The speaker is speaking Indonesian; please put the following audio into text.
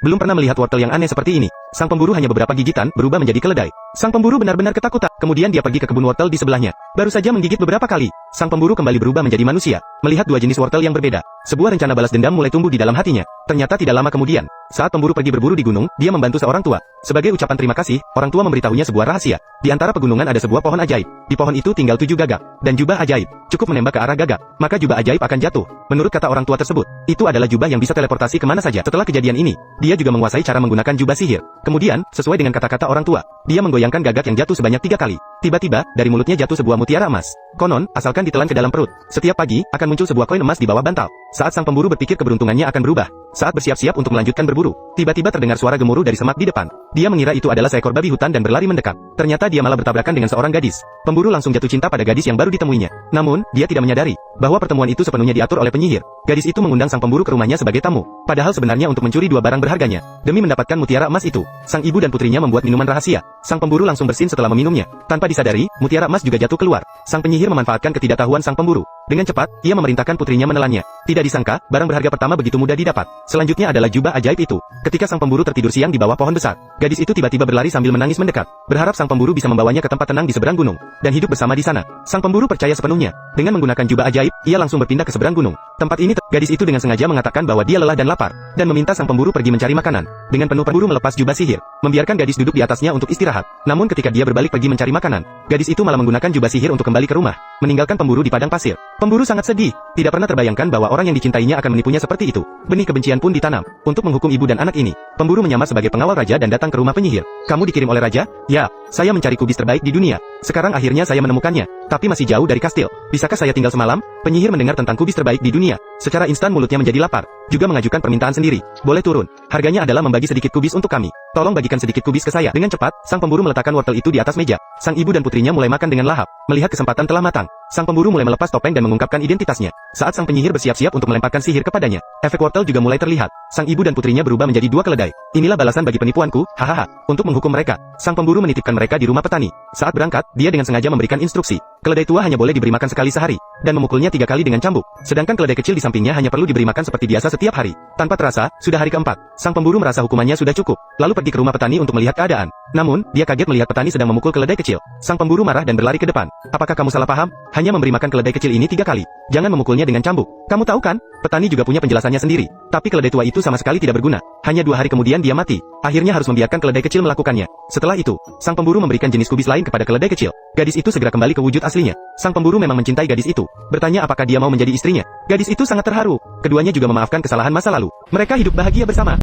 Belum pernah melihat wortel yang aneh seperti ini. Sang pemburu hanya beberapa gigitan, berubah menjadi keledai. Sang pemburu benar-benar ketakutan. Kemudian dia pergi ke kebun wortel di sebelahnya. Baru saja menggigit beberapa kali. Sang pemburu kembali berubah menjadi manusia. Melihat dua jenis wortel yang berbeda, sebuah rencana balas dendam mulai tumbuh di dalam hatinya. Ternyata tidak lama kemudian, saat pemburu pergi berburu di gunung, dia membantu seorang tua. Sebagai ucapan terima kasih, orang tua memberitahunya sebuah rahasia. Di antara pegunungan ada sebuah pohon ajaib. Di pohon itu tinggal 7 gagak. Dan jubah ajaib. Cukup menembak ke arah gagak, maka jubah ajaib akan jatuh. Menurut kata orang tua tersebut, itu adalah jubah yang bisa teleportasi kemana saja. Setelah kejadian ini, dia juga menguasai cara menggunakan jubah sihir. Kemudian, sesuai dengan kata-kata orang tua, dia menggoyangkan gagak yang jatuh sebanyak 3 kali. Tiba-tiba, dari mulutnya jatuh sebuah mutiara emas. Konon, asalkan ditelan ke dalam perut, setiap pagi, akan muncul sebuah koin emas di bawah bantal. Saat sang pemburu berpikir keberuntungannya akan berubah, saat bersiap-siap untuk melanjutkan berburu, tiba-tiba terdengar suara gemuruh dari semak di depan. Dia mengira itu adalah seekor babi hutan dan berlari mendekat. Ternyata dia malah bertabrakan dengan seorang gadis. Pemburu langsung jatuh cinta pada gadis yang baru ditemuinya. Namun, dia tidak menyadari bahwa pertemuan itu sepenuhnya diatur oleh penyihir. Gadis itu mengundang sang pemburu ke rumahnya sebagai tamu. Padahal sebenarnya untuk mencuri 2 barang berharganya. Demi mendapatkan mutiara emas itu, sang ibu dan putrinya membuat minuman rahasia. Sang pemburu langsung bersin setelah meminumnya. Tanpa disadari, mutiara emas juga jatuh keluar. Sang penyihir memanfaatkan ketidaktahuan sang pemburu. Dengan cepat, ia memerintahkan putrinya menelannya. Tidak disangka, barang berharga pertama begitu mudah didapat. Selanjutnya adalah jubah ajaib itu. Ketika sang pemburu tertidur siang di bawah pohon besar, gadis itu tiba-tiba berlari sambil menangis mendekat, berharap sang pemburu bisa membawanya ke tempat tenang di seberang gunung, dan hidup bersama di sana. Sang pemburu percaya sepenuhnya. Dengan menggunakan jubah ajaib, ia langsung berpindah ke seberang gunung. Tempat ini, gadis itu dengan sengaja mengatakan bahwa dia lelah dan lapar, dan meminta sang pemburu pergi mencari makanan. Dengan penuh pemburu melepas jubah sihir, membiarkan gadis duduk di atasnya untuk istirahat. Namun ketika dia berbalik pergi mencari makanan, gadis itu malah menggunakan jubah sihir untuk kembali ke rumah, meninggalkan pemburu di padang pasir. Pemburu sangat sedih, tidak pernah terbayangkan bahwa orang yang dicintainya akan menipunya seperti itu. Benih kebencian pun ditanam. Untuk menghukum ibu dan anak ini, pemburu menyamar sebagai pengawal raja dan datang ke rumah penyihir. Kamu dikirim oleh raja? Ya, saya mencari kubis terbaik di dunia. Sekarang akhirnya saya menemukannya, tapi masih jauh dari kastil. Bisakah saya tinggal semalam? Penyihir mendengar tentang kubis terbaik di dunia. Secara instan mulutnya menjadi lapar, juga mengajukan permintaan sendiri. Boleh turun. Harganya adalah membagi sedikit kubis untuk kami. Tolong bagikan sedikit kubis ke saya. Dengan cepat, sang pemburu meletakkan wortel itu di atas meja. Sang ibu dan putrinya mulai makan dengan lahap. Melihat kesempatan telah matang, sang pemburu mulai melepas topeng dan mengungkapkan identitasnya. Saat sang penyihir bersiap-siap untuk melemparkan sihir kepadanya, efek wortel juga mulai terlihat. Sang ibu dan putrinya berubah menjadi 2 keledai. Inilah balasan bagi penipuanku, hahaha. Untuk menghukum mereka, sang pemburu menitipkan mereka di rumah petani. Saat berangkat, dia dengan sengaja memberikan instruksi. Keledai tua hanya boleh diberi makan sekali sehari, dan memukulnya 3 kali dengan cambuk. Sedangkan keledai kecil di sampingnya hanya perlu diberi makan seperti biasa setiap hari. Tanpa terasa, sudah hari keempat. Sang pemburu merasa hukumannya sudah cukup, lalu pergi ke rumah petani untuk melihat keadaan. Namun, dia kaget melihat petani sedang memukul keledai kecil. Sang pemburu marah dan berlari ke depan. Apakah kamu salah paham? Hanya memberi makan keledai kecil ini 3 kali. Jangan memukulnya dengan cambuk. Kamu tahu kan? Petani juga punya penjelasannya sendiri. Tapi keledai tua itu sama sekali tidak berguna. Hanya 2 hari kemudian dia mati. Akhirnya harus membiarkan keledai kecil melakukannya. Setelah itu, sang pemburu memberikan jenis kubis lain kepada keledai kecil. Gadis itu segera kembali ke wujud aslinya. Sang pemburu memang mencintai gadis itu. Bertanya apakah dia mau menjadi istrinya. Gadis itu sangat terharu. Keduanya juga memaafkan kesalahan masa lalu. Mereka hidup bahagia bersama.